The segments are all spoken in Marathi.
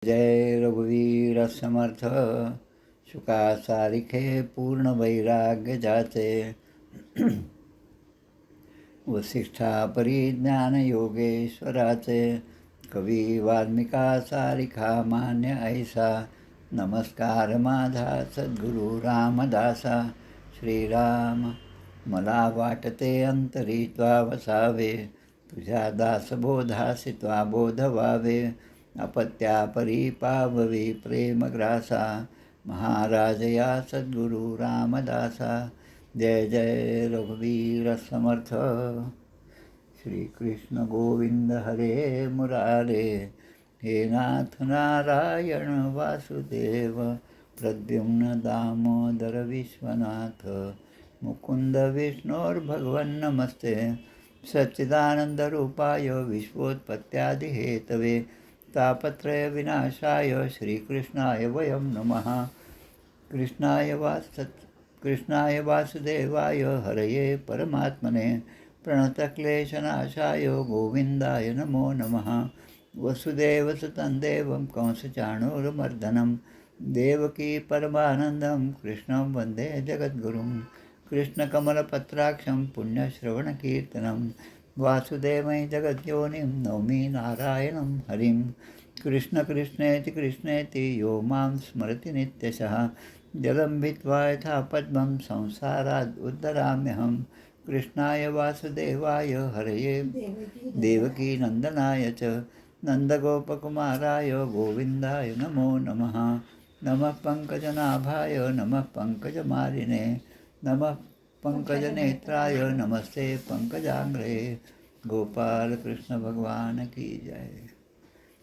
जय रघुवीर समर्थ शुका सारिखे पूर्ण वैराग्य जाचे वसिष्ठा परिज्ञान योगेश्वराचे कवी वाल्मिका सारिखा मान्य ऐसा नमस्कार माझा सद्गुरु रामदासा श्रीराम मला वाटते अंतरी त्वा वसावे तुझ्या दासबोधासी त्वा बोध व्हावे अपत्या परिपाववी प्रेमग्रासा महाराज या सद्गुरु रामदासा जय जय रघुवीर समर्थ श्री कृष्ण गोविंद हरे मुरारे हे नाथ नारायण वासुदेव प्रद्युम्न दामोदर विश्वनाथ मुकुंद विष्णोर्भगवन् नमस्ते सच्चिदानंदरूपाय विश्वोत्पत्त्यादिहेतवे तापत्रय विनाशाय श्रीकृष्णाय वयं नमः कृष्णाय वासुदेवाय हरये परमात्मने प्रणतक्लेशनाशाय गोविंदाय नमो नमः वसुदेवसुतं देवं कंसचाणूरमर्दनं देवकी परमानन्दं कृष्णं वन्दे जगद्गुरुं कृष्णकमलपत्राक्षं पुण्यश्रवणकीर्तनं वासुदेवै जगद्योनिं नौमि नारायणं हरिं कृष्ण कृष्णेति कृष्णेति यो मां स्मरति नित्यशः जलं भित्वा यथा पद्मं संसाराद् उद्धराम्यहं कृष्णाय वासुदेवाय हरये देवकी नन्दनाय च नन्दगोपकुमाराय गोविन्दाय नमो नमः नमः पङ्कजनाभाय नमः पङ्कजमालिने नमः पंकजनेत्राय नमस्ते पंकजांग्रे गोपाल कृष्ण भगवान की जय।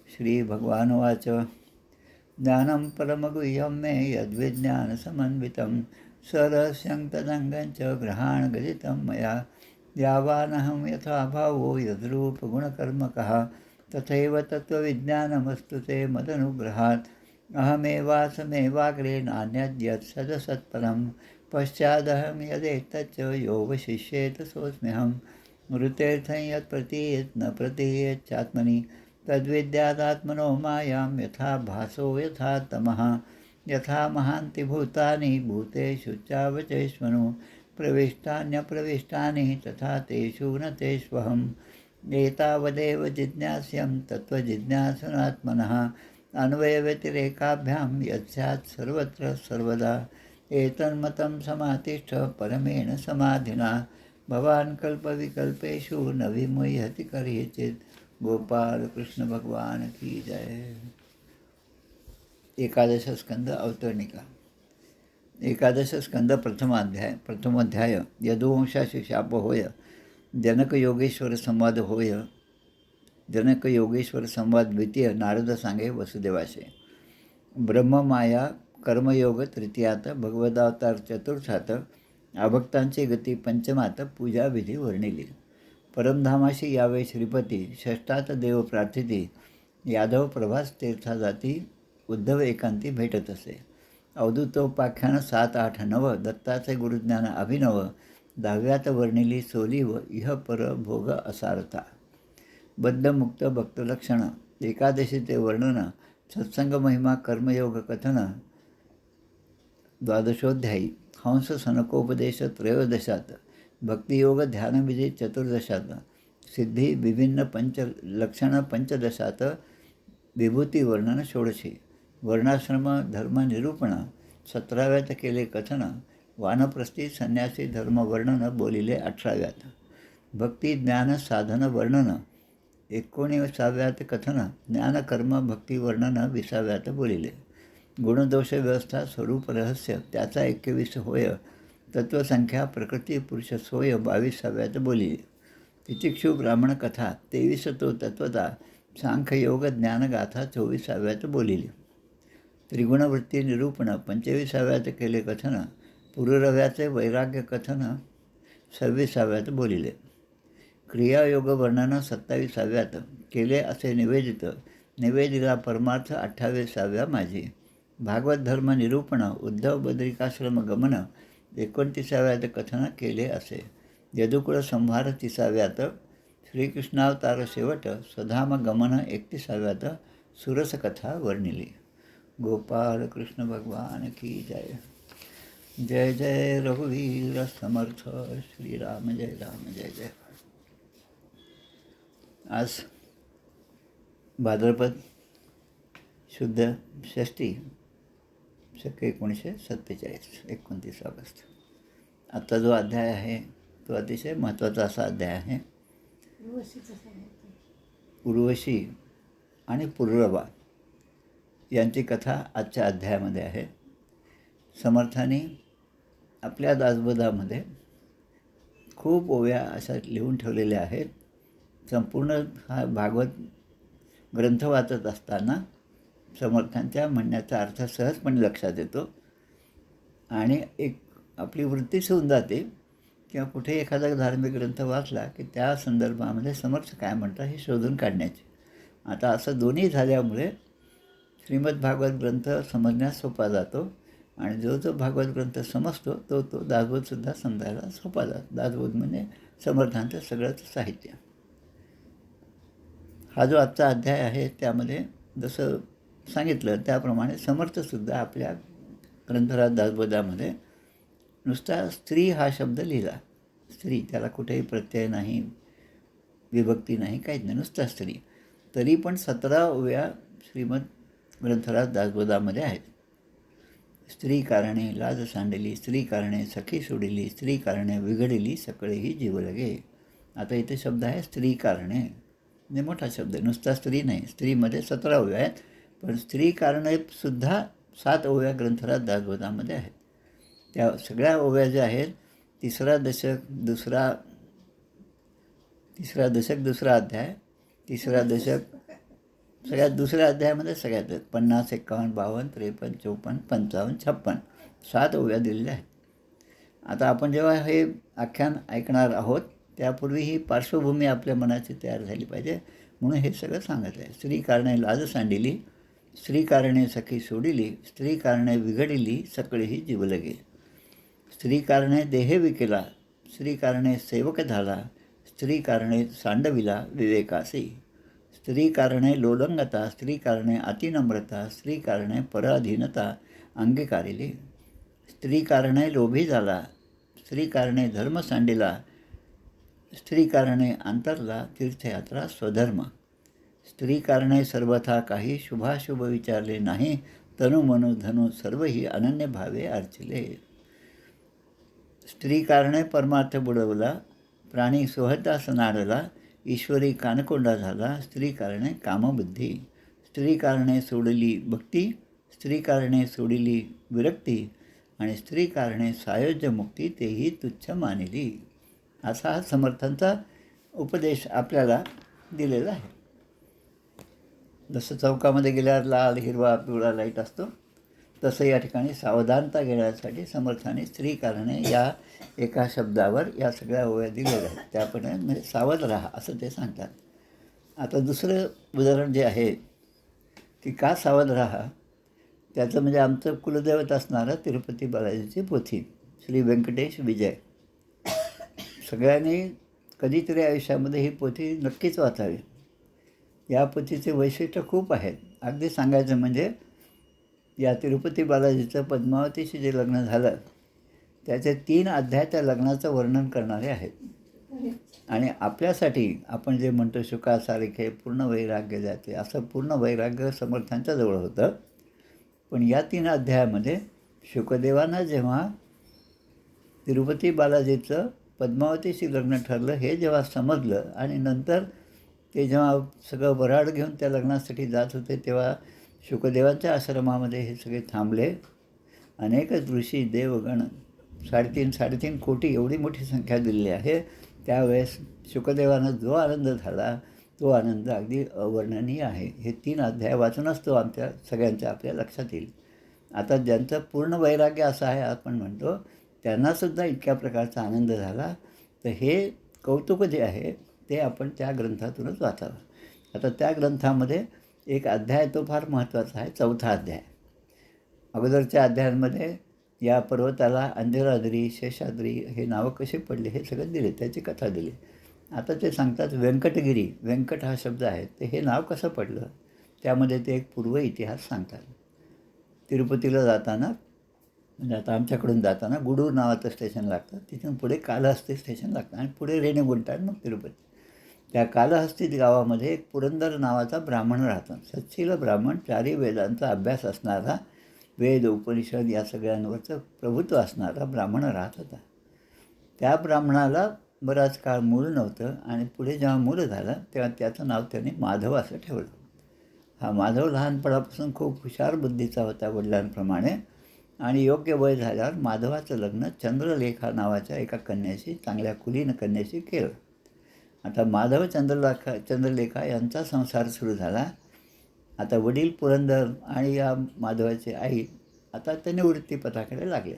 श्री भगवानुवाच ज्ञानं परमगुह्यं मे यद्विज्ञानसमन्वितं सरहस्यं तदङ्गं च ग्रहाणगलितं मया यावानहं यथा भावो यद्रूपगुणकर्मकः तथैव तत्त्वविज्ञानमस्तु ते मदनुग्रहात् अहमेवासमेवाग्रे नान्यद्यत् सदसत्परं पश्चादहं यदेतच्च योगशिष्येत सोऽस्म्यहं मृतेऽर्थं यत् प्रतीयेत् न प्रतीयेच्चात्मनि तद्विद्यादात्मनो मायां यथा भासो यथा तमः यथा महान्ति भूतानि भूतेषु चावचेष्वनु प्रविष्टान्यप्रविष्टानि तथा तेषु न तेष्वहम् एतावदेव जिज्ञास्यं तत्त्वजिज्ञासनात्मनः अन्वयव्यतिरेकाभ्यां यत्स्यात् सर्वत्र सर्वदा एतन्मतं समातिष्ठ परमेण समाधिना भवान् कल्पविकल्पेषु न विमुह्यति कर्हिचित् गोपाल कृष्ण भगवान की जय। एकादश स्कंद अवतरणिका एकादश स्कंद प्रथमोध्याय यदुवंशाशी शाप होय जनक योगेश्वर संवाद होय जनक योगेश्वर संवाद द्वितीय नारद सांगे वसुदेवाशे ब्रह्ममाया कर्मयोग तृतीयात भगवदावतार चतुर्थात अभक्तांची गती पंचमात पूजाविधी वर्णिली परमधामाशी यावे श्रीपती षष्ठात देव प्रार्थिती यादव प्रभास तीर्था जाती उद्धव एकांती भेटत असे अवधूतोपाख्यान 7, 8, 9 दत्ताचे गुरुज्ञान अभिनव 10व्यात वर्णिली सोली व इह पर भोग असारता बद्धमुक्त भक्तलक्षण एकादशीचे वर्णन सत्संग महिमा कर्मयोग कथन द्वादशोध्यायी हंस सनकोपदेश त्रयोदशात भक्तियोग ध्यानविधी चतुर्दशात सिद्धी विभिन्न लक्षण पंचदशात विभूती वर्णन षोडशी वर्णाश्रम धर्म निरूपण 17व्यात केले कथन वानप्रस्थी संन्यासी धर्म वर्णन बोलिले 18व्यात भक्ती ज्ञान साधन वर्णन 19व्यात कथन ज्ञानकर्म भक्ती वर्णन 20व्यात बोलिले गुणदोष व्यवस्था स्वरूप रहस्य त्याचा 21 होय तत्वसंख्या प्रकृती पुरुष सोय 22व्यात बोलिले तितिक्षु ब्राह्मण कथा 23 तो तत्वता सांख्ययोग ज्ञानगाथा 24व्यात बोलिले त्रिगुणवृत्ती निरूपण 25व्यात केले कथन पुरुरव्याचे वैराग्य कथन 26व्यात बोलिले क्रियायोग वर्णन 27व्यात केले असे निवेदिला परमार्थ 28व्या माझी भागवत धर्म निरूपण उद्धव बद्रिकाश्रम गमन 29व्यात कथन केले असे यदुकुळ संहार 30व्यात श्रीकृष्णावतार शेवट स्वधाम गमन 31व्यात सुरसकथा वर्णिली. गोपाल कृष्ण भगवान की जय. जय जय रघुवीर समर्थ श्रीराम जय राम जय जय. आज भाद्रपद शुद्ध षष्ठी शक 1947 29 ऑगस्ट. आजचा जो अध्याय आहे तो अतिशय महत्त्वाचा असा अध्याय आहे. उर्वशी आणि पुर्रवा यांची कथा आजच्या अध्यायामध्ये आहे. समर्थांनी आपल्या दासबोधामध्ये खूप ओव्या अशा लिहून ठेवलेल्या आहेत. संपूर्ण हा भागवत ग्रंथ वाचत असताना समर्थांच्या म्हणण्याचा अर्थ सहजपणे लक्षात येतो आणि एक आपली वृत्तीच होऊन जाते किंवा कुठे एखादा धार्मिक ग्रंथ वाचला की त्या संदर्भामध्ये समर्थ काय म्हणतात हे शोधून काढण्याचे. आता असं दोन्ही झाल्यामुळे श्रीमद भागवत ग्रंथ समजण्यास सोपा जातो आणि जो जो भागवत ग्रंथ समजतो तो दासबोधसुद्धा समजायला सोपा जातो. दासबोध म्हणजे समर्थांचं सगळंच साहित्य. हा जो आजचा अध्याय आहे त्यामध्ये जसं सांगितलं त्याप्रमाणे समर्थसुद्धा आपल्या ग्रंथराज दासबोधामध्ये नुसता स्त्री हा शब्द लिहिला. स्त्री, त्याला कुठेही प्रत्यय नाही, विभक्ती नाही, काहीच नाही, नुसता स्त्री. तरी पण 17 ओव्या श्रीमद ग्रंथराज दासबोधामध्ये आहेत. स्त्री कारणे लाज सांडली, स्त्री कारणे सखी सोडिली, स्त्री कारणे विघडिली सकळेही जीव लगे. आता इथे शब्द आहे स्त्री कारणे, म्हणजे मोठा शब्द आहे, नुसता स्त्री नाही. स्त्रीमध्ये 17 ओव्या आहेत, पण स्त्री कारणे-सुद्धा 7 ओव्या ग्रंथराज दासबोधामध्ये आहेत. त्या सगळ्या ओव्या ज्या आहेत तिसरा दशक दुसरा अध्याय, तिसरा दशक सगळ्यात दुसऱ्या अध्यायामध्ये सगळ्यात 50, 51, 52, 53, 54, 55, 56 7 ओव्या दिलेल्या आहेत. आता आपण जेव्हा हे आख्यान ऐकणार आहोत त्यापूर्वी ही पार्श्वभूमी आपल्या मनाची तयार झाली पाहिजे, म्हणून हे सगळं सांगितलं आहे. स्त्री कारणे लाज सांडिली, स्त्री कारणे सखी सोडिली, स्त्री कारणे विघडिली सकळेही जीव लगे. स्त्री कारणे देह विकेला, स्त्री कारणे सेवक झाला, स्त्री कारणे सांडविला विवेकासी, स्त्री कारणे लोलंगता, स्त्री कारणे अतिनम्रता, स्त्री कारणे पराधीनता अंगीकारिली, स्त्री कारणे लोभी झाला, स्त्री कारणे धर्म सांडिला, स्त्री कारणे अंतरला तीर्थयात्रा स्वधर्म, स्त्री कारणे सर्वथा काही शुभाशुभ विचारले नाही, तनु मनु धनु सर्वही अनन्य भावे अर्चिले, स्त्री कारणे परमार्थ बुडवला, प्राणी सोहतास नाडला, ईश्वरी कानकोंडा झाला, स्त्री कारणे कामबुद्धी, स्त्री कारणे सोडली भक्ती, स्त्री कारणे सोडिली विरक्ती, आणि स्त्री कारणे सायोज्य मुक्ती तेही तुच्छ मानिली. असा हा समर्थांचा उपदेश आपल्याला दिलेला आहे. जसं चौकामध्ये गेल्यावर लाल हिरवा पिवळा लाईट असतो तसं या ठिकाणी सावधानता घेण्यासाठी समर्थाने स्त्री कारणे या एका शब्दावर या सगळ्या ओव्या दिलेल्या आहेत. त्याप्रमाणे म्हणजे सावध राहा असं ते सांगतात. आता दुसरं उदाहरण जे आहे की का सावध राहा, त्याचं म्हणजे आमचं कुलदैवत असणारं तिरुपती बालाजीची पोथी श्री व्यंकटेश विजय. सगळ्यांनी कधीतरी आयुष्यामध्ये ही पोथी नक्कीच वाचावी. या पोथीचे वैशिष्ट्य खूप आहेत. अगदी सांगायचं म्हणजे या तिरुपती बालाजीचं पद्मावतीशी जे लग्न झालं त्याचे 3 अध्याय त्या लग्नाचं वर्णन करणारे आहेत. आणि आपल्यासाठी आपण जे म्हणतो शुकासारखे पूर्ण वैराग्य जाते, असं पूर्ण वैराग्य समर्थांच्या जवळ होतं. पण या 3 अध्यायामध्ये शुकदेवांना जेव्हा तिरुपती बालाजीचं पद्मावतीशी लग्न ठरलं हे जेव्हा समजलं आणि नंतर ते जेव्हा सगळं वऱ्हाड घेऊन त्या लग्नासाठी जात होते तेव्हा शुकदेवांच्या आश्रमामध्ये हे सगळे थांबले. अनेकच ऋषी देवगण 3.5 कोटी एवढी मोठी संख्या दिलेली आहे. त्यावेळेस शुकदेवांना जो आनंद झाला तो आनंद अगदी अवर्णनीय आहे. हे 3 अध्याय वाचूनच तो आमच्या सगळ्यांच्या आपल्या लक्षात येईल. आता ज्यांचं पूर्ण वैराग्य असं आहे आपण म्हणतो त्यांनासुद्धा इतक्या प्रकारचा आनंद झाला. तर हे कौतुक जे आहे ते आपण त्या ग्रंथातूनच वाचावं. आता त्या ग्रंथामध्ये एक अध्याय तो फार महत्त्वाचा आहे, 4था अध्याय. अगोदरच्या अध्यायांमध्ये या पर्वताला अंजनाद्री, शेषाद्री हे नावं कसे पडले हे सगळं दिले, त्याची कथा दिली. आता ते सांगतात व्यंकटगिरी, व्यंकट हा शब्द आहे, ते हे नाव कसं पडलं त्यामध्ये ते एक पूर्व इतिहास सांगतात. तिरुपतीला जाताना म्हणजे आता आमच्याकडून जाताना गुडूर नावाचं स्टेशन लागतं, तिथून पुढे कालहस्ती स्टेशन लागतं आणि पुढे रेणीगुंटा आणि मग तिरुपती. त्या कालहस्ती गावामध्ये एक पुरंदर नावाचा ब्राह्मण राहतो. सच्शील ब्राह्मण, चारी वेदांचा अभ्यास असणारा, वेद उपनिषद या सगळ्यांवरचं प्रभुत्व असणारा ब्राह्मण राहत होता. त्या ब्राह्मणाला बराच काळ मूल नव्हतं आणि पुढे जेव्हा मूल झालं तेव्हा त्याचं नाव त्याने माधव असं ठेवलं. हा माधव लहानपणापासून खूप हुशार बुद्धीचा होता वडिलांप्रमाणे आणि योग्य वय झाल्यावर माधवाचं लग्न चंद्रलेखा नावाच्या एका कन्याशी, चांगल्या कुलीन कन्याशी केलं. आता माधव चंद्रलेखा यांचा संसार सुरू झाला. आता वडील पुरंदर आणि या माधवाची आई आता ते निवृत्तीपथाकडे लागले.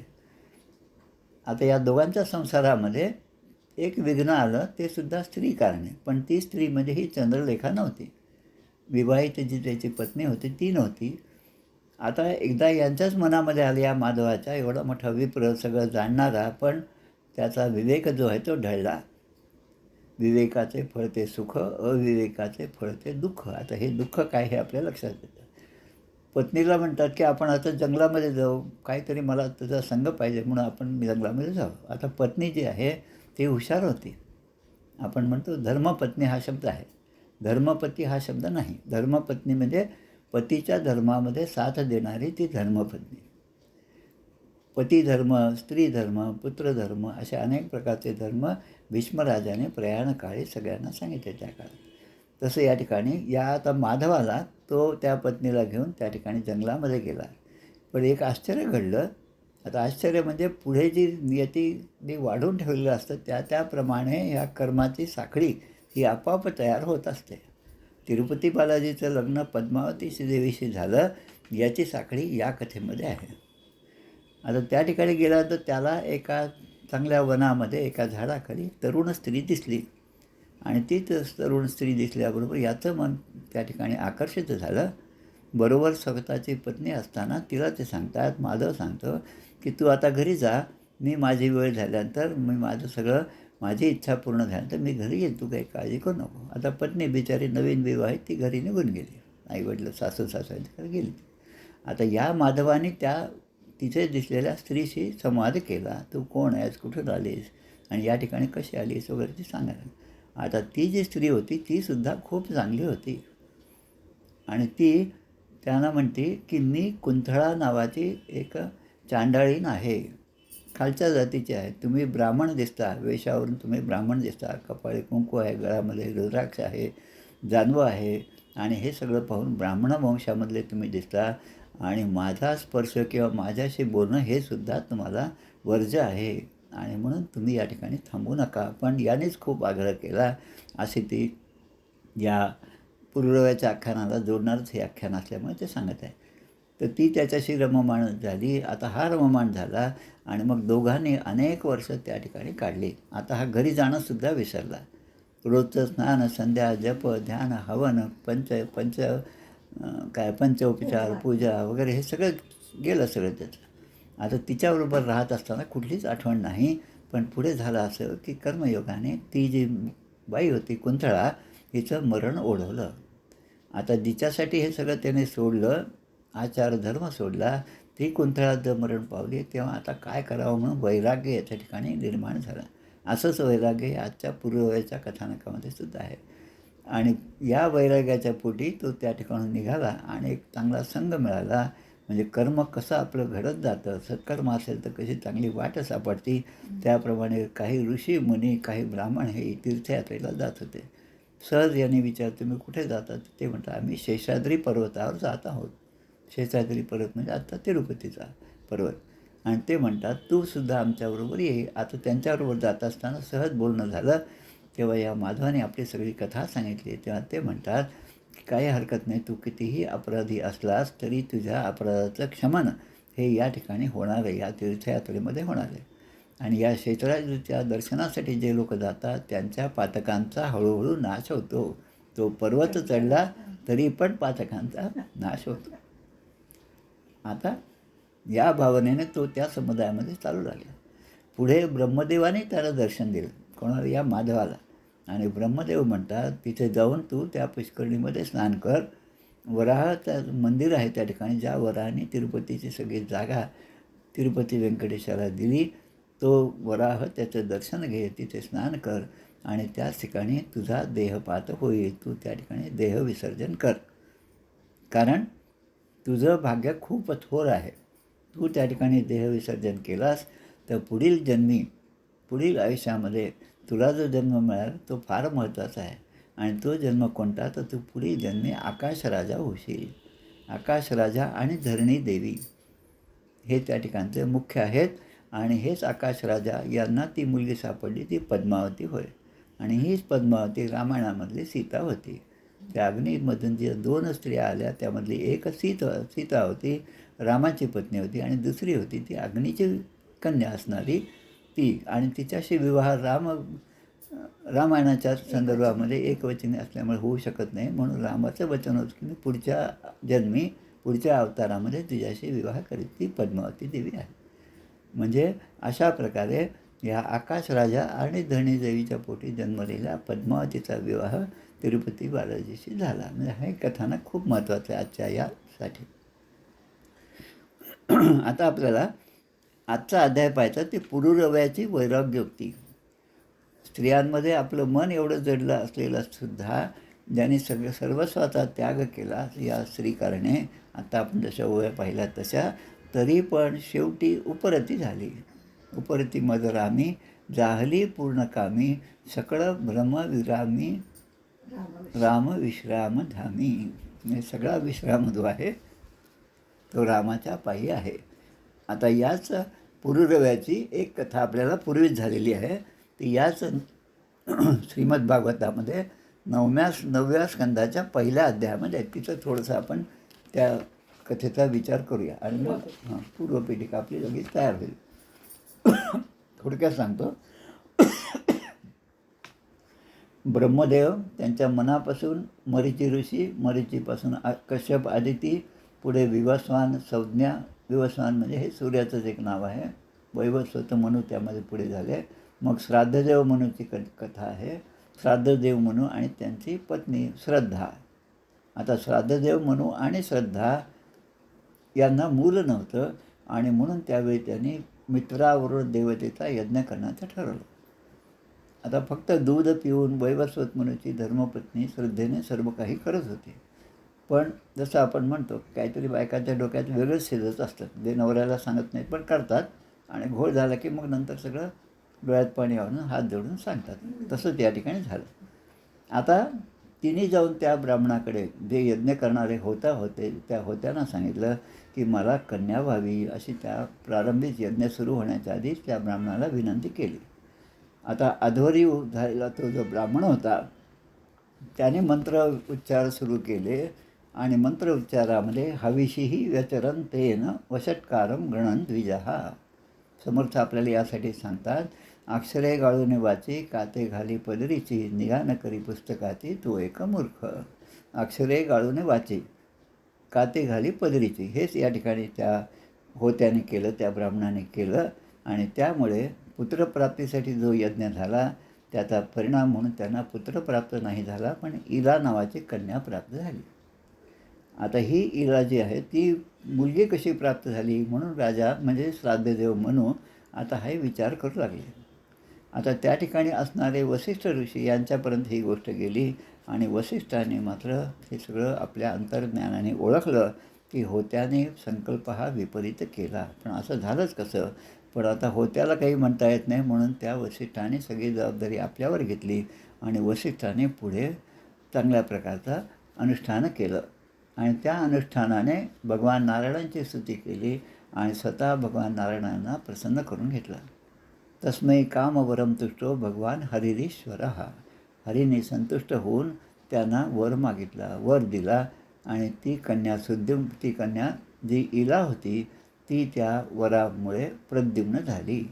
आता या दोघांच्या संसारामध्ये एक विघ्न आलं, ते सुद्धा स्त्री कारणे. पण ती स्त्री म्हणजे ही चंद्रलेखा नव्हती. विवाहित जी त्याची पत्नी होती ती नव्हती. आता एकदा यांच्याच मनामध्ये आलं, या माधवाच्या एवढा मोठा विप्र, सगळं जाणणारा, पण त्याचा विवेक जो आहे तो ढळला. विवेकाचे फळते सुख, अविवेकाचे फळते दुःख. आता हे दुःख काय हे आपल्या लक्षात येतं. पत्नीला म्हणतात की आपण आता जंगलामध्ये जाऊ, काहीतरी मला तुझा संग पाहिजे म्हणून आपण जंगलामध्ये जाऊ. आता पत्नी जी आहे ती हुशार होती. आपण म्हणतो धर्मपत्नी हा शब्द आहे, धर्मपती हा शब्द नाही. धर्मपत्नी म्हणजे पतीच्या धर्मामध्ये साथ देणारी ती धर्मपत्नी. पतिधर्म, स्त्रीधर्म, पुत्रधर्म असे अनेक प्रकारचे धर्म भीष्मराजाने प्रयाणकाळी सगळ्यांना सांगितले त्या काळात. तसं या ठिकाणी या आता माधवाला तो त्या पत्नीला घेऊन त्या ठिकाणी जंगलामध्ये गेला. पण एक आश्चर्य घडलं. आता आश्चर्य म्हणजे पुढे जी नियतीने वाढवून ठेवलेलं असतं त्याप्रमाणे ह्या कर्माची साखळी ही आपोआप तयार होत असते. तिरुपती बालाजीचं लग्न पद्मावती श्रीदेवीशी झालं, याची साखळी या कथेमध्ये आहे. आता त्या ठिकाणी गेला तर त्याला एका चांगल्या वनामध्ये एका झाडाखाली तरुण स्त्री दिसली आणि ती तरुण स्त्री दिसल्याबरोबर याचं मन त्या ठिकाणी आकर्षित झालं. बरोबर स्वतःची पत्नी असताना तिला ते सांगतात, माधव सांगतो की तू आता घरी जा, मी माझी वेळ झाल्यानंतर माझी इच्छा पूर्ण झाल्यानंतर मी घरी येईन, तू काही काळजी करू नको. आता पत्नी बिचारी नवीन विवाहित ती घरी निघून गेली, आईवडील सासू सासऱ्यांच्याकडे गेली. आता या माधवाने तिथे दिसलेल्या स्त्रीशी संवाद केला. तू कोण आहेस, कुठून आलीस आणि या ठिकाणी कशी आलीस वगैरे ती सांगायला. आता ती जी स्त्री होती तीसुद्धा खूप चांगली होती आणि ती त्यांना म्हणते की मी कुंथळा नावाची एक चांडाळीण आहे, खालच्या जातीची आहे. तुम्ही ब्राह्मण दिसता, वेशावरून तुम्ही ब्राह्मण दिसता, कपाळी कुंकू आहे, गळामध्ये रुद्राक्ष आहे, जानवं आहे आणि हे सगळं पाहून ब्राह्मण वंशामधले तुम्ही दिसता आणि माझा स्पर्श किंवा माझ्याशी बोलणं हे सुद्धा तुम्हाला वर्ज्य आहे आणि म्हणून तुम्ही या ठिकाणी थांबू नका. पण यानेच खूप आग्रह केला. अशी ती या पूर्वव्याच्या आख्यानाला जोडणारच हे आख्यान असल्यामुळे ते सांगत आहे. तर ती त्याच्याशी रममाण झाली. आता हा रममाण झाला आणि मग दोघांनी अनेक वर्ष त्या ठिकाणी काढली. आता हा घरी जाणंसुद्धा विसरला. रोजचं स्नान, संध्या, जप, ध्यान, हवन, पंचोपचार, पूजा वगैरे हे सगळं गेलं सगळं त्याचं. आता तिच्याबरोबर राहत असताना कुठलीच आठवण नाही. पण पुढे झालं असं की कर्मयोगाने ती जी बाई होती कुंथळा, हिचं मरण ओढवलं. आता जिच्यासाठी हे सगळं त्याने सोडलं, आचार धर्म सोडला, ती कुंथळा जर मरण पावली तेव्हा आता काय करावं म्हणून वैराग्य याच्या ठिकाणी निर्माण झालं. असंच वैराग्य आजच्या पूर्ववयाच्या कथानकामध्ये सुद्धा आहे. आणि या वैराग्याच्या पोटी तो त्या ठिकाणून निघाला आणि एक चांगला संघ मिळाला. म्हणजे कर्म कसं आपलं घडत जातं, सत्कर्म असेल तर कशी चांगली वाट सापडती, त्याप्रमाणे काही ऋषी मुनी, काही ब्राह्मण हे तीर्थयात्रेला जात होते. सहज यांनी विचारलं, तुम्ही कुठे जातात? ते म्हणतात, आम्ही शेषाद्री पर्वतावर जात आहोत. शेषाद्री पर्वत म्हणजे आता तिरुपतीचा पर्वत. आणि ते म्हणतात तू सुद्धा आमच्याबरोबर ये. आता त्यांच्याबरोबर जात असताना सहज बोलणं झालं. तेव्हा या माधवाने आपली सगळी कथा सांगितली. तेव्हा ते म्हणतात की काही हरकत नाही, तू कितीही अपराधी असलास तरी तुझ्या अपराधाचं क्षमन हे या ठिकाणी होणार आहे, या तीर्थयात्रेमध्ये होणार आहे. आणि या क्षेत्राच्या दर्शनासाठी जे लोक जातात त्यांच्या पातकांचा हळूहळू नाश होतो. तो पर्वत चढला तरी पण पातकांचा नाश होतो. आता या भावनेने तो त्या समुदायामध्ये चालू लागला. पुढे ब्रह्मदेवाने त्याला दर्शन दिलं, कोणाला? या माधवाला. आणि ब्रह्मदेव म्हणतात तिथे जाऊन तू त्या पुष्करणीमध्ये स्नान कर वराहाचं मंदिर आहे त्या ठिकाणी, ज्या वराहाने तिरुपतीची सगळी जागा तिरुपती व्यंकटेशाला दिली, तो वराह त्याचं दर्शन घे, तिथे स्नान कर आणि त्याच ठिकाणी तुझा देहपात होईल. तू त्या ठिकाणी देहविसर्जन कर, कारण तुझं भाग्य खूप थोर आहे. तू त्या ठिकाणी देहविसर्जन केलास तर पुढील जन्मी, पुढील आयुष्यामध्ये तुला जो जन्म मिळाला तो फार महत्त्वाचा आहे. आणि तो जन्म कोणता, तर तू पुढील जन्मी आकाशराजा होशील. आकाशराजा आणि धरणी देवी हे त्या ठिकाणचे मुख्य आहेत. आणि हेच आकाशराजा यांना ती मुलगी सापडली, ती पद्मावती होय. आणि हीच पद्मावती रामायणामधली सीता होती. त्या अग्नीमधून ज्या 2 स्त्रिया आल्या त्यामधली एक सीता होती, रामाची पत्नी होती, आणि दुसरी होती ती अग्नीची कन्या असणारी ती. आणि तिच्याशी विवाह रामायणाच्या संदर्भामध्ये एकवचनी असल्यामुळे होऊ शकत नाही, म्हणून रामाचं वचन होतं की मी पुढच्या जन्मी, पुढच्या अवतारामध्ये तुझ्याशी विवाह करीत. ती पद्मावती देवी आहे. म्हणजे अशा प्रकारे या आकाशराजा आणि धरणीदेवीच्या पोटी जन्मलेल्या पद्मावतीचा विवाह तिरुपती बालाजीशी झाला. म्हणजे हे कथानक खूप महत्त्वाचं आहे आजच्या यासाठी. आता आपल्याला आजचा अध्याय पाहायचा ते पुरुरव्याची वैराग्योक्ती. स्त्रियांमध्ये आपलं मन एवढं जडलं असलेलं सुद्धा ज्यांनी सर्वस्वाचा त्याग केला या स्त्रीकारणे, आता आपण जशा ओव्या पाहिल्या तशा, तरी पण शेवटी उपरती झाली. उपरती मदरामी जाहली पूर्णकामी, सकळ भ्रमविरामी राम विश्राम धामी. म्हणजे सगळा विश्राम जो आहे तो रामाच्या पायी आहे. आता याच पुरुरव्याची एक कथा आपल्याला पूर्वीच झालेली आहे. ती याच श्रीमद भागवतामध्ये 9व्या स्कंदाच्या पहिल्या अध्यायामध्ये तिचं थोडंसं आपण त्या कथेचा विचार करूया आणि मग पूर्वपीठिका आपली लगेच तयार होईल. थोडक्यात सांगतो. ब्रह्मदेव त्यांच्या मनापासून मरीची ऋषी, मरीचीपासून कश्यप आदिती, पुढे विवस्वान संज्ञा. विवस्वान म्हणजे हे सूर्याचंच एक नाव आहे. वैवस्वत मनू त्यामध्ये पुढे झाले. मग श्राद्धदेव मनूची कथा आहे. श्राद्धदेव मनू आणि त्यांची पत्नी श्रद्धा. आता श्राद्धदेव मनू आणि श्रद्धा यांना मूल नव्हतं आणि म्हणून त्यावेळी त्यांनी मित्रावर देवतेचा यज्ञ करण्याचं ठरवलं. आता फक्त दूध पिऊन वैवस्वत मनूची धर्मपत्नी श्रद्धेने सर्व काही करत होती. पण जसं आपण म्हणतो काहीतरी बायकांच्या डोक्यात वेगळंच शिजत असतं, जे नवऱ्याला सांगत नाहीत पण करतात. आणि घोळ झाला की मग नंतर सगळं डोळ्यात पाणी आणून हात जोडून सांगतात. तसंच या ठिकाणी झालं. आता तिने जाऊन त्या ब्राह्मणाकडे, जे यज्ञ करणारे होते त्या होत्यांना सांगितलं की मला कन्या व्हावी, अशी त्या प्रारंभीच यज्ञ सुरू होण्याच्या आधीच त्या ब्राह्मणाला विनंती केली. आता अध्वरी झालेला तो जो ब्राह्मण होता त्याने मंत्र उच्चार सुरू केले आणि मंत्र उच्चारामध्ये हविषीही व्यचरन तेन वषटकारम गणन द्विजहा. समर्थ आपल्याला यासाठी सांगतात, अक्षरे गाळूने वाची काते घाली पदरीची, निघान करी पुस्तकाची तो एक मूर्ख. अक्षरे गाळूने वाची काते घाली पदरीची, हेच या ठिकाणी त्या होत्याने केलं, त्या ब्राह्मणाने केलं. आणि त्यामुळे पुत्रप्राप्तीसाठी जो यज्ञ झाला त्याचा परिणाम म्हणून त्यांना पुत्र प्राप्त नाही झाला, पण इला नावाची कन्या प्राप्त झाली. आता ही इला जी आहे ती मुलगी कशी प्राप्त झाली, म्हणून राजा म्हणजे श्राद्धदेव मनू आता हे विचार करू लागले. आता त्या ठिकाणी असणारे वसिष्ठ ऋषी यांच्यापर्यंत ही गोष्ट गेली आणि वसिष्ठाने मात्र हे सगळं आपल्या अंतर्ज्ञानाने ओळखलं की होत्याने संकल्प हा विपरीत केला. पण असं झालंच कसं. पण आता होत्याला काही म्हणता येत नाही, म्हणून त्या वसिष्ठाने सगळी जबाबदारी आपल्यावर घेतली आणि वसिष्ठाने पुढे चांगल्या प्रकारचं अनुष्ठान केलं. आणि त्या अनुष्ठानाने भगवान नारायणांची स्तुती केली आणि स्वतः भगवान नारायणांना प्रसन्न करून घेतला. तस्मै कामवरम तुष्टो भगवान हरिरीश्वर हा. हरीने संतुष्ट होऊन त्यांना वर मागितला, वर दिला. आणि ती कन्या ती कन्या जी इला होती ती त्या वरामुळे प्रद्युम्न झाली,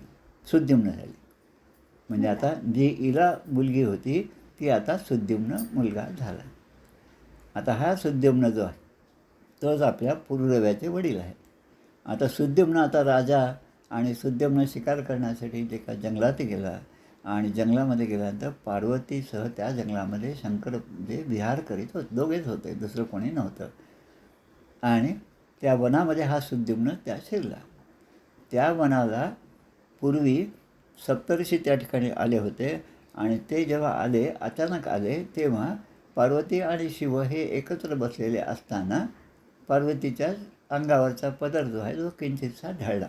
सुद्युम्न झाली. म्हणजे आता जी इला मुलगी होती ती आता सुद्युम्न मुलगा झाला. आता हा सुद्युम्न जो आहे तोच आपल्या पुरुरव्याचे वडील आहेत. आता सुद्युम्न आता राजा आणि सुद्युम्न शिकार करण्यासाठी जे का जंगलात गेला आणि जंगलामध्ये गेल्यानंतर पार्वतीसह त्या जंगलामध्ये शंकर जे विहार करीत होते, दोघेच होते, दुसरं कोणी नव्हतं. आणि त्या वनामध्ये हा सुद्युम्न त्या शिरला. त्या वनाला पूर्वी सप्तर्षी त्या ठिकाणी आले होते आणि ते जेव्हा आले, अचानक आले, तेव्हा पार्वती आणि शिव हे एकत्र बसलेले असताना पार्वतीच्या अंगावरचा पदर जो आहे तो किंचितसा ढळला.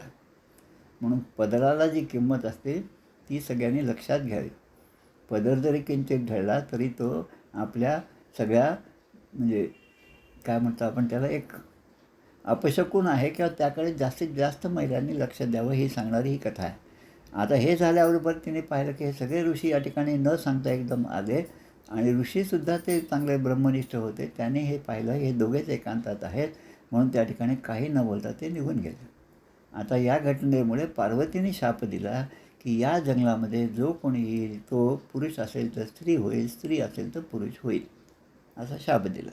म्हणून पदराला जी किंमत असते ती सगळ्यांनी लक्षात घ्यावी. पदर जरी किंचित ढळला तरी तो आपल्या सगळ्या म्हणजे काय म्हणतो आपण त्याला, एक अपशकुन आहे किंवा त्याकडे जास्तीत जास्त महिलांनी लक्ष द्यावं ही सांगणारी ही कथा आहे. आता हे झाल्याबरोबर तिने पाहिलं की हे सगळे ऋषी या ठिकाणी न सांगता एकदम आले आणि ऋषीसुद्धा ते चांगले ब्रह्मनिष्ठ होते. त्याने हे पाहिलं हे दोघेच एकांतात आहेत म्हणून त्या ठिकाणी काही न बोलता ते निघून गेले. आता या घटनेमुळे पार्वतीने शाप दिला की या जंगलामध्ये जो कोणी येईल तो पुरुष असेल तर स्त्री होईल, स्त्री असेल तर पुरुष होईल, असा शाप दिला.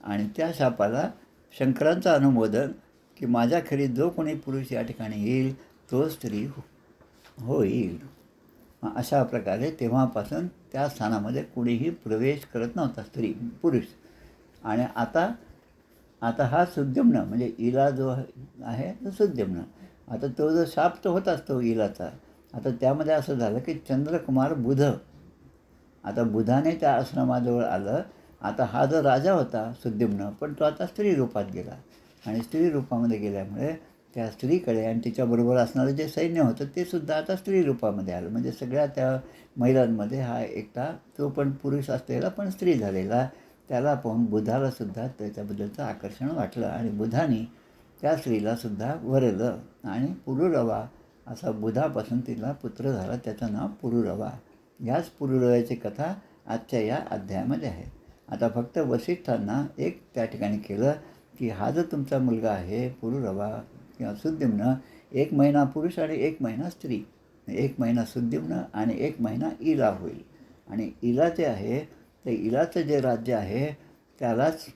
आणि त्या शापाला शंकरांचं अनुमोदन की माझ्याखेरीज जो कोणी पुरुष या ठिकाणी येईल तो स्त्री होईल. अशा प्रकारे तेव्हापासून त्या स्थानामध्ये कुणीही प्रवेश करत नव्हता, स्त्री पुरुष. आणि आता हा सुद्युम्न म्हणजे इला जो आहे तो सुद्युम्न. आता तो जो शाप तो होताच तो इलाचा. आता त्यामध्ये असं झालं की चंद्रकुमार बुध, आता बुधाने त्या आश्रमाजवळ आलं. आता हा जो राजा होता सुद्युम्न, पण तो आता स्त्री रूपात गेला आणि स्त्री रूपामध्ये गेल्यामुळे त्या स्त्रीकडे आणि तिच्याबरोबर असणारं जे सैन्य होतं ते सुद्धा आता स्त्री रूपामध्ये आलं. म्हणजे सगळ्या त्या महिलांमध्ये हा एकटा तो पण पुरुष असलेला पण स्त्री झालेला, त्याला पाहून बुधालासुद्धा त्याच्याबद्दलचं आकर्षण वाटलं आणि बुधाने त्या स्त्रीलासुद्धा वरलं आणि पुरुरवा असा बुधापासून तिला पुत्र झाला, त्याचं नाव पुरुरवा. ह्याच पुरुरव्याची कथा आजच्या या अध्यायामध्ये आहे. आता फक्त वसिष्ठांना एक त्या ठिकाणी केलं की हा जो तुमचा मुलगा आहे पुरुरवा किंवा सुद्युम्न, 1 महिना पुरुष आणि 1 महिना स्त्री, 1 महिना सुद्युम्न आणि 1 महिना इला होईल. आणि इला जे आहे ते इलाचं जे राज्य आहे त्यालाच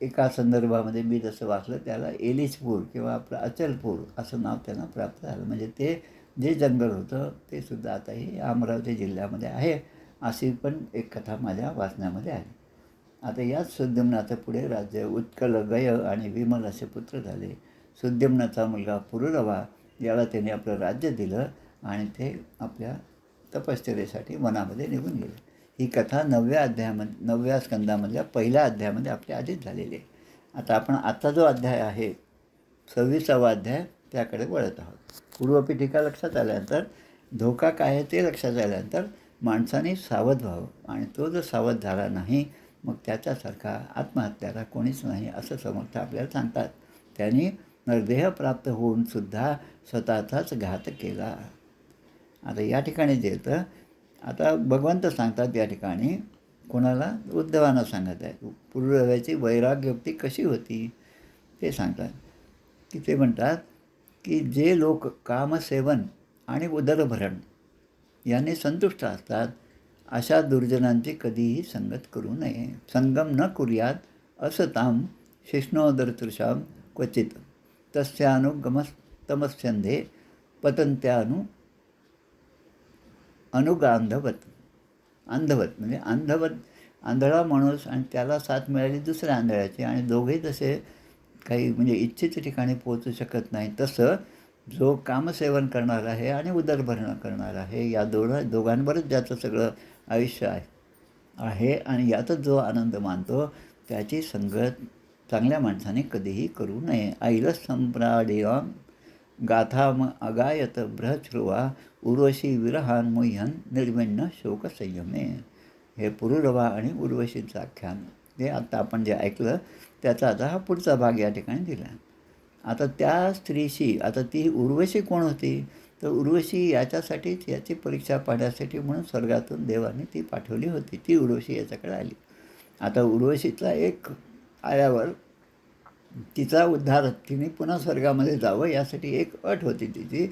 एका संदर्भामध्ये मी जसं वाचलं त्याला एलिसपूर किंवा आपलं अचलपूर असं नाव त्यांना प्राप्त झालं. म्हणजे ते जे जंगल होतं ते सुद्धा आता हे अमरावती जिल्ह्यामध्ये आहे, अशी पण एक कथा माझ्या वाचण्यामध्ये आहे. आता याच सुद्युम्नाचं पुढे राज्य उत्कल, गय आणि विमल असे पुत्र झाले. सुद्युम्नाचा मुलगा पुरुरवा याला त्याने आपलं राज्य दिलं आणि ते आपल्या तपश्चर्येसाठी वनामध्ये निघून गेले. ही कथा 9व्या स्कंदामधल्या पहिल्या अध्यायामध्ये आपल्या आधीच झालेली आहे. आता आपण आजचा जो अध्याय आहे 26वा अध्याय त्याकडे वळत आहोत. पूर्वपीठिका लक्षात आल्यानंतर धोका काय आहे ते लक्षात आल्यानंतर माणसाने सावध व्हावं आणि तो जर सावध झाला नाही मग त्याच्यासारखा आत्महत्याला कोणीच नाही असं समर्थ आपल्याला सांगतात. त्यांनी नरदेह प्राप्त होऊनसुद्धा स्वतःचाच घात केला. आता या ठिकाणी जे येतं, आता भगवंत सांगतात या ठिकाणी कोणाला, उद्धवांना सांगत आहे पुरुरव्याची वैराग्योक्ती कशी होती ते सांगतात की ते म्हणतात की जे लोक कामसेवन आणि उदरभरण यांनी संतुष्ट असतात अशा दुर्जनांची कधीही संगत करू नये. संगम न कुर्यात असताम शिष्णोदरतृषाम क्वचित तस्यानुगमस्तमस्यंधे पतंत्यानु अनुगांधवत. अंधवत म्हणजे आंधळा माणूस आणि त्याला साथ मिळाली दुसऱ्या आंधळ्याची आणि दोघेही तसे काही म्हणजे इच्छित ठिकाणी पोहोचू शकत नाही. तसं जो कामसेवन करणार आहे आणि उदरभरण करणार आहे या दोघांवरच ज्याचं सगळं आयुष्य आहे आणि यातच जो आनंद मानतो त्याची संगत चांगल्या माणसाने कधीही करू नये. ऐलस संप्राडिया गाथाम अगायत बृहश्रुवा उर्वशी विरहान मुह्यन निर्विण्ण शोक संयमे. हे पुरुरवा आणि उर्वशीचं आख्यान हे आता आपण जे ऐकलं त्याचा आता हा पुढचा भाग या ठिकाणी दिला. आता त्या स्त्रीशी, आता ती उर्वशी कोण होती तर उर्वशी याच्यासाठीच याची परीक्षा पाहण्यासाठी म्हणून स्वर्गातून देवाने ती पाठवली होती. ती उर्वशी याच्याकडे आली. आता उर्वशीचा एक आल्यावर तिचा उद्धार, तिने पुन्हा स्वर्गामध्ये जावं यासाठी एक अट होती तिची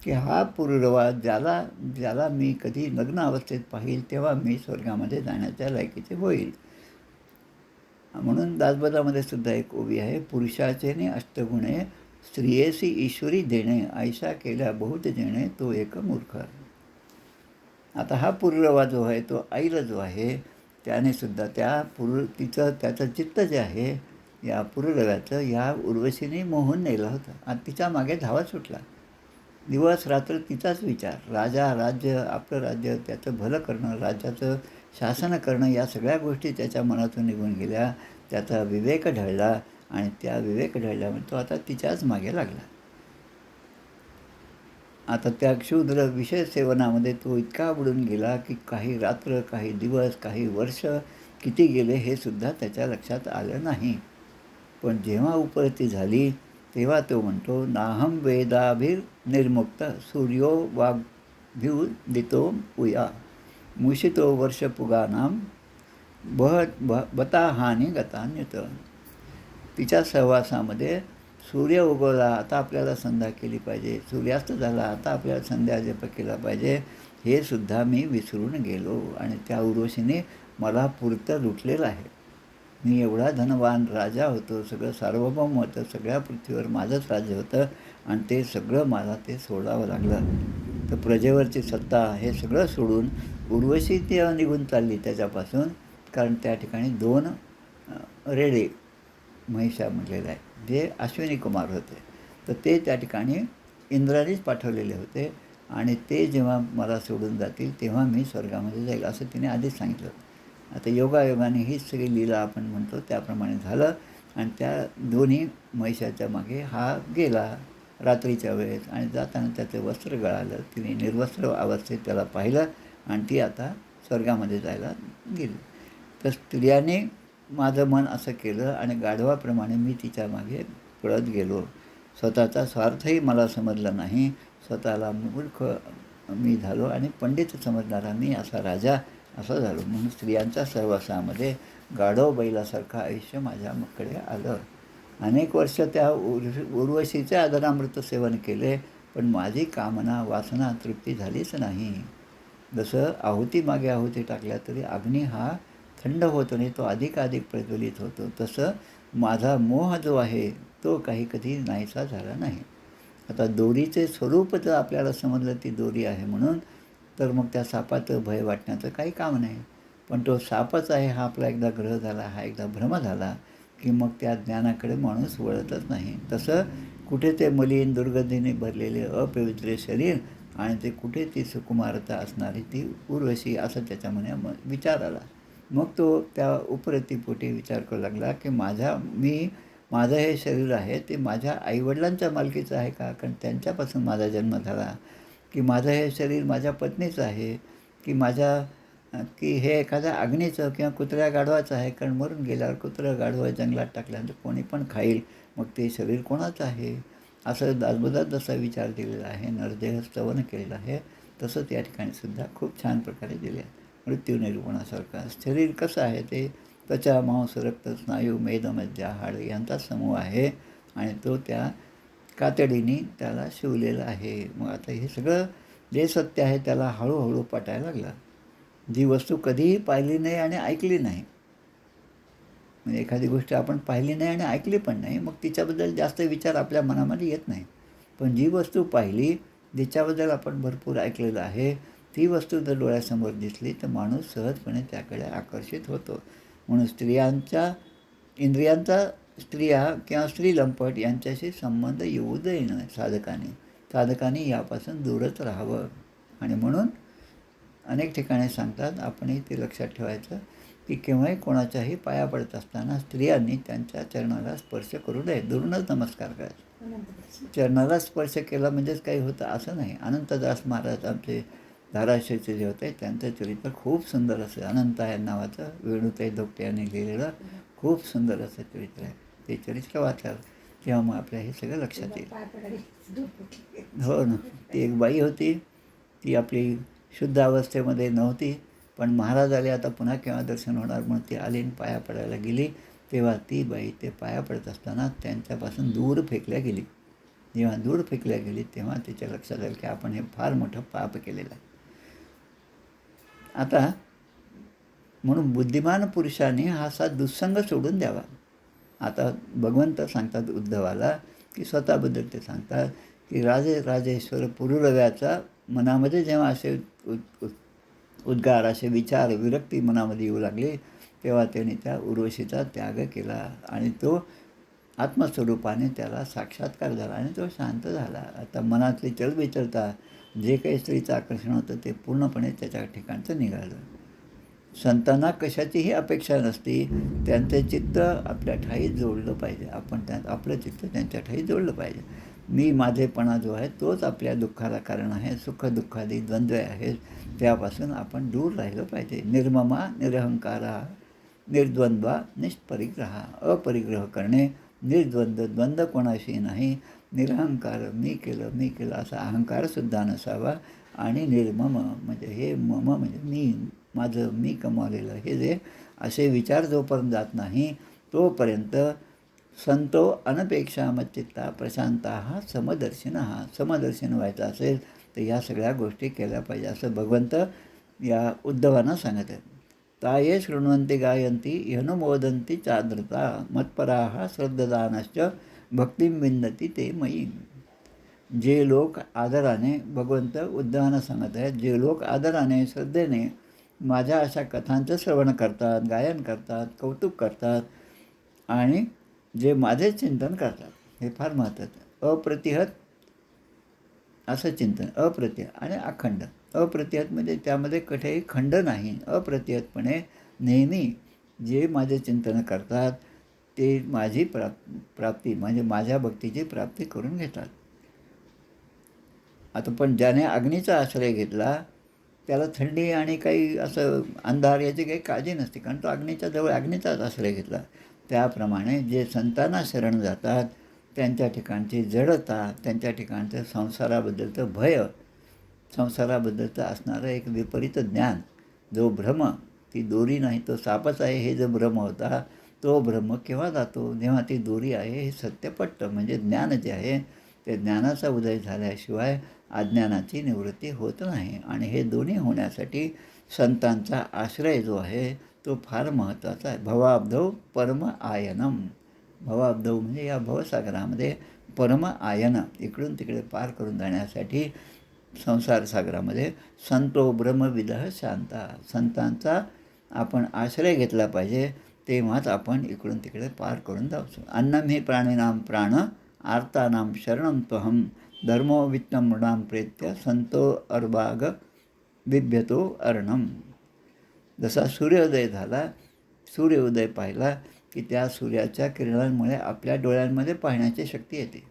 की हा पुरुरवा ज्याला मी कधी नग्न अवस्थेत पाहील तेव्हा मी स्वर्गामध्ये जाण्याच्या लायकीचे होईल. म्हणून दासबोधामध्ये सुद्धा एक ओवी आहे, पुरुषाचेने अष्टगुणे स्त्रियेसी ईश्वरी देणे ऐशा केल्या बहुत जेणे तो एक मूर्ख. आता हा पुरुरवा जो आहे तो ऐल जो आहे त्याने सुद्धा त्याचं चित्त जे आहे या पुरुरव्याचं या उर्वशीने मोहून नेलं होतं आणि तिच्या मागे धावा सुटला. दिवस रात्र तिचाच विचार, राजा, राज्य, आपलं राज्य, त्याचं भलं करणं, राज्याचं शासन करणं, या सगळ्या गोष्टी त्याच्या मनातून निघून गेल्या. त्याचा विवेक ढळला आणि त्या विवेक ढळल्यामुळे तो आता तिच्याच मागे लागला. आता त्या क्षुद्र विषय सेवनामध्ये तो इतका बुडून गेला की काही रात्र, काही दिवस, काही वर्ष किती गेले हे सुद्धा त्याच्या लक्षात आलं नाही. पण जेव्हा उपरती झाली तेव्हा तो म्हणतो, नाहम वेदाभिर्निर्मुक्त सूर्यो वाग्भ्युदितो पुया मुषितो वर्षपुगानाम बता हानी गतान्यत. तिच्या सहवासामध्ये सूर्य उगवला, आता आपल्याला संध्या केली पाहिजे, सूर्यास्त झाला, आता आपल्याला संध्या जप केला पाहिजे, हे सुद्धा मी विसरून गेलो आणि त्या उर्वशीने मला पुरतं लुटलेलं आहे. मी एवढा धनवान राजा होतो, सगळं सार्वभौम होतं, सगळ्या पृथ्वीवर माझंच राज्य होतं आणि ते सगळं मला ते सोडावं लागलं. तर प्रजेवरची सत्ता हे सगळं सोडून उर्वशी ती निघून चालली त्याच्यापासून, कारण त्या ठिकाणी 2 रेडे महिषा म्हटलेलं आहे, जे अश्विनी कुमार होते. तर ते त्या ठिकाणी इंद्रानेच पाठवलेले होते आणि ते जेव्हा मला सोडून जातील तेव्हा मी स्वर्गामध्ये जाईल असं तिने आधीच सांगितलं. आता योगायोगाने हीच सगळी लीला आपण म्हणतो त्याप्रमाणे झालं आणि त्या दोन्ही महिषाच्या मागे हा गेला रात्रीच्या वेळेस आणि जाताना त्याचं वस्त्र गळालं. तिने निर्वस्त्र अवस्थेत त्याला पाहिलं आणि ती आता स्वर्गामध्ये जायला गेली. तर स्त्रियाने माझं मन असं केलं आणि गाढवाप्रमाणे मी तिच्या मागे पळत गेलो. स्वतःचा स्वार्थही मला समजला नाही. स्वतःला मूर्ख मी झालो आणि पंडित समजणारा मी असा राजा असं झालो. म्हणून स्त्रियांच्या सहवासामध्ये गाढव बैलासारखं आयुष्य माझ्याकडे आलं. अनेक वर्ष त्या उर्वशीचे आदरामृत सेवन केले, पण माझी कामना वासना तृप्ती झालीच नाही. जसं आहुतीमागे आहुती टाकल्या तरी अग्नी हा थंड होतो नाही, तो अधिकाधिक प्रज्वलित होतो, तसं माझा मोह जो आहे तो काही कधी नाहीसा झाला नाही. आता दोरीचे स्वरूप जर आपल्याला समजलं ती दोरी आहे म्हणून, तर मग त्या सापाचं भय वाटण्याचं काही काम नाही. पण तो सापच आहे हा आपला एकदा ग्रह झाला, हा एकदा भ्रम झाला की मग त्या ज्ञानाकडे माणूस वळतच नाही. तसं कुठे ते मलिन दुर्गंधीने भरलेले अपवित्र शरीर आणि ते कुठे ती सुकुमारता असणारी ती उर्वशी असं त्याच्या मनात विचार आला. मग तो त्या उपरतीपोटी विचार करू लागला की माझं हे शरीर आहे ते माझ्या आईवडिलांच्या मालकीचं आहे का, कारण त्यांच्यापासून माझा जन्म झाला, की माझं हे शरीर माझ्या पत्नीचं आहे, की हे एखाद्या अग्नीचं किंवा कुत्र्या गाढवाचं आहे, कारण मरून गेल्यावर कुत्रं गाढवं जंगलात टाकल्यानंतर कोणी पण खाईल, मग ते शरीर कोणाचं आहे असं दासबोधात जसा विचार दिलेला आहे, नरदेह स्तवन केलेलं आहे, तसंच या ठिकाणी सुद्धा खूप छान प्रकारे दिले आहे. मृत्यू निरूपणासारखा शरीर कसं आहे ते त्वचा, मांस, रक्त, स्नायू, मेद, मज्जा, हाड यांचा समूह आहे आणि तो त्या कातडीने त्याला शिवलेलं आहे. मग आता हे सगळं जे सत्य आहे त्याला हळूहळू पटायला लागलं. जी वस्तू कधीही पाहिली नाही आणि ऐकली नाही, म्हणजे एखादी गोष्ट आपण पाहिली नाही आणि ऐकली पण नाही, मग तिच्याबद्दल जास्त विचार आपल्या मनामध्ये येत नाही. पण जी वस्तू पाहिली, जिच्याबद्दल आपण भरपूर ऐकलेलं आहे, ती वस्तू जर डोळ्यासमोर दिसली तर माणूस सहजपणे त्याकडे आकर्षित होतो. म्हणून इंद्रियांचा स्त्रिया किंवा स्त्रीलंपट यांच्याशी संबंध येऊ दे नये साधकाने यापासून दूरच राहावं. आणि म्हणून अनेक ठिकाणी सांगतात, आपणही ते लक्षात ठेवायचं की केव्हाही कोणाच्याही पाया पडत असताना स्त्रियांनी त्यांच्या चरणाला स्पर्श करू नये, दुरूनच नमस्कार करायचा. चरणाला स्पर्श केला म्हणजेच काही होतं असं नाही. अनंतदास महाराज आमचे धाराशिवचे जे होते त्यांचं चरित्र खूप सुंदर असं, अनंत या नावाचं वेणुताई धोकटे यांनी लिहिलेलं खूप सुंदर असं चरित्र आहे. ते चरित्र वाचाल तेव्हा मग आपल्या हे सगळं लक्षात येईल. हो ना, ती एक बाई होती, ती आपली शुद्ध अवस्थेमध्ये नव्हती, पण महाराज आले आता पुन्हा केव्हा दर्शन होणार म्हणून ती आली आणि पाया पडायला गेली. तेव्हा ती बाई ते पाया पडत असताना त्यांच्यापासून दूर फेकल्या गेली. जेव्हा दूर फेकल्या गेली तेव्हा तिच्या लक्षात आलं की आपण हे फार मोठं पाप केलेलं आहे. आता म्हणून बुद्धिमान पुरुषाने हा असा दुःसंग सोडून द्यावा. आता भगवंत सांगतात उद्धवाला की स्वतःबद्दल ते सांगतात की राजेश्वर पुरुरव्याचा मनामध्ये जेव्हा असे उद्गार, असे विचार, विरक्ती मनामध्ये येऊ लागले, तेव्हा त्याने त्या उर्वशीचा त्याग केला आणि तो आत्मस्वरूपाने त्याला साक्षात्कार झाला आणि तो शांत झाला. आता मनातली चलबिचलता जे काही स्त्रीचं आकर्षण होतं ते पूर्णपणे त्याच्या ठिकाणचं निघालं. संतांना कशाचीही अपेक्षा नसती. त्यांचं चित्त आपल्या ठाई जोडलं पाहिजे. आपण आपलं चित्त त्यांच्या ठाई जोडलं पाहिजे. मी माझेपणा जो आहे तोच आपल्या दुःखाला कारण आहे. सुखदुःखादी द्वंद्व आहेत त्यापासून आपण दूर राहिलं पाहिजे. निर्ममा निरहंकारा निर्द्वंद्वा निष्परिग्रहा. अपरिग्रह करणे, निर्द्वंद्व, द्वंद्व कोणाशी नाही, निरहंकार मी केलं असा अहंकारसुद्धा नसावा आणि निर्मम म्हणजे हे मम म्हणजे माझं मी कमावलेलं हे जे असे विचार जोपर्यंत जात नाही तोपर्यंत संतो अनपेक्षा मच्चित्ता प्रशांता समदर्शन व्हायचं असेल तर या सगळ्या गोष्टी केल्या पाहिजे असं भगवंत या उद्धवांना सांगत आहेत. ताये शृण्वन्ति गायन्ति ह्यनुमोदन्ति चाद्रता मत्पराः श्रद्धादानश्च भक्तिं विन्दति ते मयी. जे लोक आदराने, भगवंत उद्धवांना सांगत आहेत, जे लोक आदराने श्रद्धेने माझ्या अशा कथांचं श्रवण करतात, गायन करतात, कौतुक करतात आणि जे माझे चिंतन करतात, हे फार महत्त्वाचं. अप्रतिहत असं चिंतन, अप्रतिहत आणि अखंड. अप्रतिहत म्हणजे त्यामध्ये कुठेही खंड नाही. अप्रतिहतपणे नेहमी जे माझे चिंतन करतात ते माझी प्राप्ती म्हणजे माझ्या भक्तीची प्राप्ती करून घेतात. आता पण ज्याने अग्नीचा आश्रय घेतला त्याला थंडी आणि काही असं अंधार याची काही काळजी नसते, कारण तो अग्नीच्या जवळ अग्नीचाच आश्रय घेतला. त्याप्रमाणे जे संतांना शरण जातात त्यांच्या ठिकाणची जडता, त्यांच्या ठिकाणचं संसाराबद्दलचं भय, संसाराबद्दलचं असणारं एक विपरीत ज्ञान, जो भ्रम, ती दोरी नाही तो सापच आहे हे जो भ्रम होता तो भ्रम केव्हा जातो, जेव्हा ती दोरी आहे हे सत्य पटतं. म्हणजे ज्ञान जे आहे ते ज्ञानाचा उदय झाल्याशिवाय अज्ञानाची निवृत्ती होत नाही. आणि हे दोन्ही होण्यासाठी संतांचा आश्रय जो आहे तो फार महत्त्वाचा आहे. भवाब्धौ परम आयनम. भवाब्धौ म्हणजे या भवसागरामध्ये परम आयन, इकडून तिकडे पार करून जाण्यासाठी संसार सागरामध्ये संतो ब्रह्मविदः शांता, संतांचा आपण आश्रय घेतला पाहिजे, तेव्हाच आपण इकडून तिकडे पार करून जाऊ. अन्नम ही प्राणीनाम प्राण आर्तानाम शरणम त्वहम धर्मो वित्तम मृणाम प्रेत्य संतो अर्भाग बिभ्यतो अर्णम. जसा सूर्योदय झाला, सूर्योदय पाहिला की त्या सूर्याच्या किरणांमुळे आपल्या डोळ्यांमध्ये पाहण्याची शक्ती येते.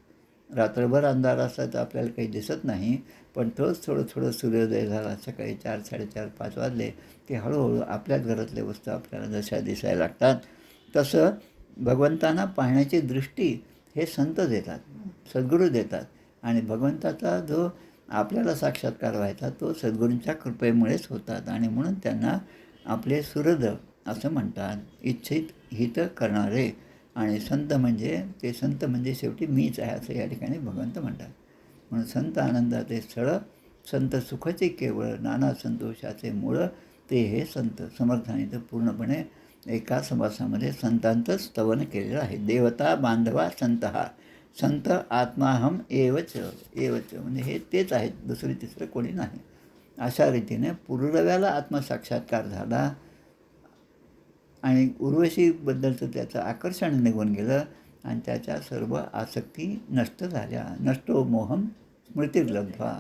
रात्रभर अंधार असला तर आपल्याला काही दिसत नाही, पण तोच थोडं सूर्योदय झाला, सकाळी 4, 4:30, 5 वाजले की हळूहळू आपल्याच घरातल्या वस्तू आपल्याला जशा दिसायला लागतात. तसं भगवंतांना पाहण्याची दृष्टी हे संत देतात, सद्गुरू देतात. आणि भगवंताचा जो आपल्याला साक्षात्कार व्हायचा तो सद्गुरूंच्या कृपेमुळेच होतात. आणि म्हणून त्यांना आपले सुहृद असं म्हणतात, इच्छित हित करणारे. आणि संत म्हणजे शेवटी मीच आहे असं या ठिकाणी भगवंत म्हणतात. म्हणून संत आनंदाचे स्थळ, संत सुखाचे केवळ, नाना संतोषाचे मूळ, ते हे संत. समर्थाने तर पूर्णपणे एका समासामध्ये संतांचं स्तवन केलेलं आहे. देवता बांधवा संत हा, संत आत्माहम एवच म्हणजे हे तेच आहेत, दुसरे तिसरं कोणी नाही. अशा रीतीने पुरुरव्याला आत्मसाक्षात्कार झाला आणि उर्वशीबद्दलचं त्याचं आकर्षण निघून गेलं आणि त्याच्या सर्व आसक्ती नष्ट झाल्या. नष्टो मोहम स्मृतिर्लब्ध्वा.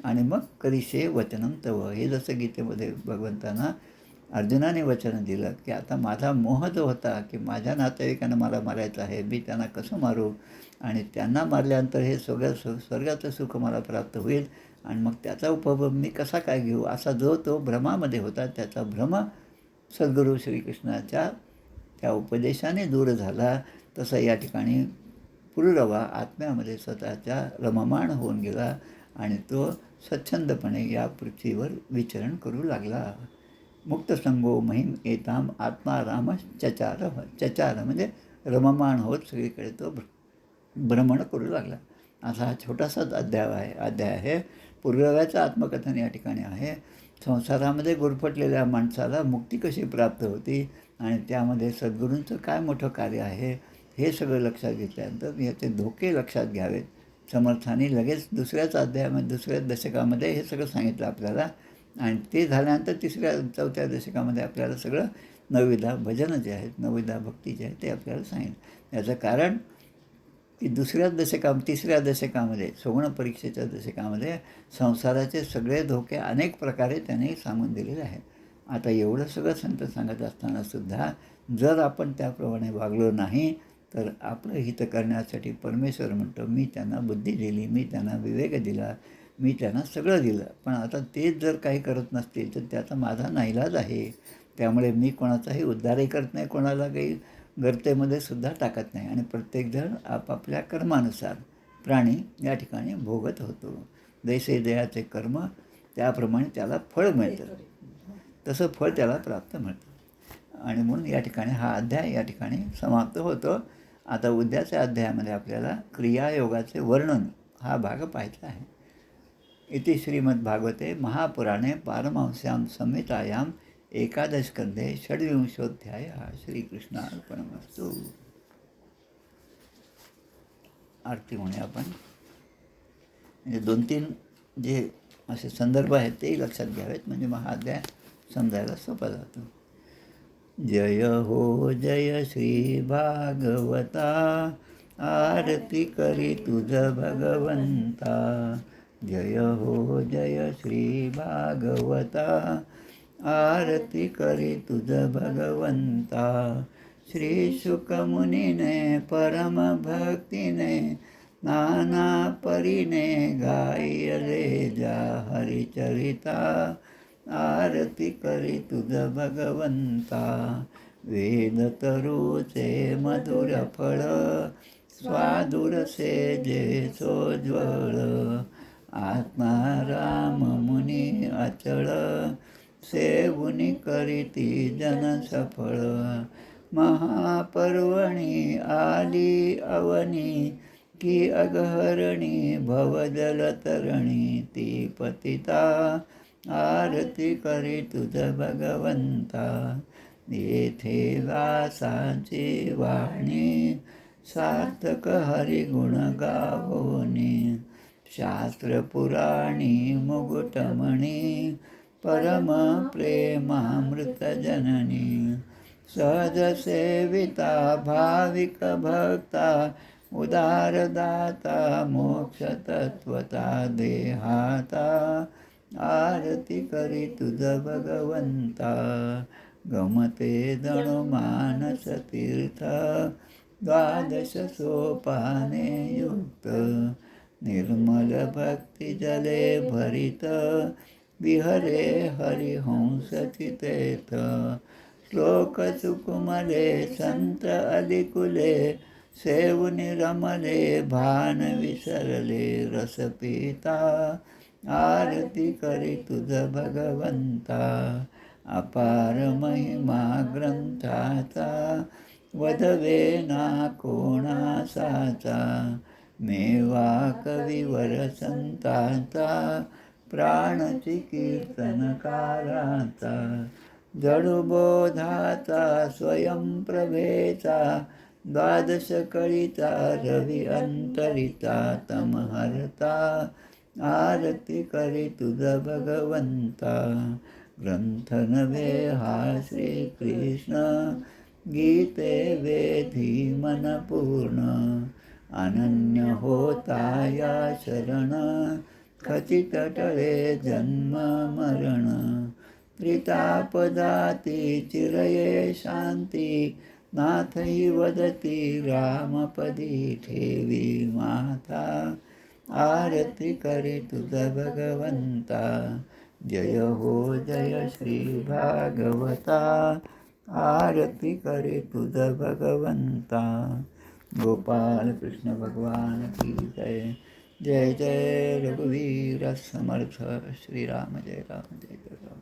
आणि मग करिष्ये वचनं तव. हे जसं गीतेमध्ये भगवंतांना अर्जुनाने वचन दिलं की आता माझा मोह जो होता की माझ्या नातेवाईकांना मला मारायचं आहे, मी त्यांना कसं मारू आणि त्यांना मारल्यानंतर हे स्वर्गाचं सुख मला प्राप्त होईल आणि मग त्याचा उपभोग मी कसा काय घेऊ, असा जो तो भ्रमामध्ये होता, त्याचा भ्रम सद्गुरू श्रीकृष्णाच्या त्या उपदेशाने दूर झाला. तसं या ठिकाणी पुरुरवा आत्म्यामध्ये स्वतःच्या रममाण होऊन गेला आणि तो स्वच्छंदपणे या पृथ्वीवर विचरण करू लागला. मुक्तसंगो महिम एताम आत्मा राम चचार म्हणजे रममाण होत सगळीकडे तो भ्रमण करू लागला. असा हा छोटासाच अध्याय आहे. पुरुरव्याचं आत्मकथन या ठिकाणी आहे. संसारामध्ये गुरफटलेल्या माणसाला मुक्ती कशी प्राप्त होती आणि त्यामध्ये सद्गुरूंचं काय मोठं कार्य आहे हे सगळं लक्षात घेतल्यानंतर याचे धोके लक्षात घ्यावेत. समर्थांनी लगेच दुसऱ्याच अध्यायामध्ये, दुसऱ्या दशकामध्ये हे सगळं सांगितलं आपल्याला. आणि ते झाल्यानंतर 3ऱ्या 4थ्या दशकामध्ये आपल्याला सगळं 9विधा भजनं जे आहेत, 9विधा भक्ती जे आहेत ते आपल्याला सांगितलं. याचं कारण की तिसऱ्या दशकामध्ये सुगुण परीक्षेच्या दशकामध्ये संसाराचे सगळे धोके अनेक प्रकारे त्यांनी सांगून दिलेले आहेत. आता एवढं सगळं संत सांगत असतानासुद्धा जर आपण त्याप्रमाणे वागलो नाही तर आपलं हित करण्यासाठी परमेश्वर म्हणतो, मी त्यांना बुद्धी दिली, मी त्यांना विवेक दिला, मी त्यांना सगळं दिलं, पण आता तेच जर काही करत नसतील तर त्याचा माझा नाईलाज आहे. त्यामुळे मी कोणाचाही उद्धारही करत नाही, कोणाला काही गर्तेमध्ये सुद्धा टाकत नाही आणि प्रत्येकजण आपापल्या कर्मानुसार प्राणी या ठिकाणी भोगत होतो. जैसे देहाचे कर्म त्याप्रमाणे त्याला फळ मिळतं, तसं फळ त्याला प्राप्त मिळतं. आणि म्हणून या ठिकाणी हा अध्याय या ठिकाणी समाप्त होतो. आता उद्याच्या अध्यायामध्ये आपल्याला क्रियायोगाचे वर्णन हा भाग पाहायचा आहे. इति श्रीमद्भागवते महापुराणे पारमहंस्यां संहितायां एकादशस्कंधे षड्विंशोऽध्यायः. श्रीकृष्णार्पणमस्तु. आरती म्हणूया आपण. म्हणजे 2-3 जे असे संदर्भ आहेत तेही लक्षात घ्यावेत, म्हणजे महाअध्याय समजायला सोपा जातो. जय हो जय श्री भागवता, आरती करी तुझ भगवंता. जय हो जय श्री भागवता, आरती करी तुझ भगवंता. श्री शुकमुनीने परम भक्तीने नाना परीने गायले जा हरिचरिता. आरती करी तुझ भगवंता. वेद तरुचे मधुर फळ, स्वादुरसे जे सोज्वळ. आत्माराम मुनी अचळ, सेवुनी करीती जन सफळ. महापर्वणी आली अवनी, की अगहरणी भवजलतरणी. ती पतिता आरती करी तुझ भगवंता. येथे व्यासाची वाणी, सार्थक हरिगुण गावोनी. शास्त्र पुराणी मुकुटमणी, परम प्रेमामृत जननी. सहज सेविता भाविक भक्ता, उदारदाता मोक्ष तत्वता देहाता. आरती करी तुझ भगवंता. गमते जणू मानस तीर्थ, 12 सोपाने युक्त. निर्मल भक्ती जले भरित, विहरे हरिहंस चितेत. श्लोक सुकुमले संत अधिकुले, सेवुनि रमले भान विसरले. रस पिता आरती करी तुझ भगवंता. अपार महिमा ग्रंथाचा, वधवे ना कोणासाचा. मेवा कविवर संतांचा, प्राणची कीर्तनकाराचा. जडुबोधाचा स्वयंप्रभेचा, 12 कळीचा रवी अंतरिता. तमहर्ता आरती करी तुझ भगवंता. ग्रंथ नव्हे हा श्रीकृष्ण, गीते वेधी मन पूर्ण. अनन्य होता या शरण, खचित टळे जन्म मरण. त्रितापदाती चिरये शांती, नाथही वदती रामपदी ठेवी माता. आरती करी तुझ भगवंता. जय हो जय श्री भागवता, आरती करी तुझ भगवंता. गोपाल कृष्ण भगवान की जय. जय जय रघुवीर समर्थ. श्रीराम जय राम जय जय राम.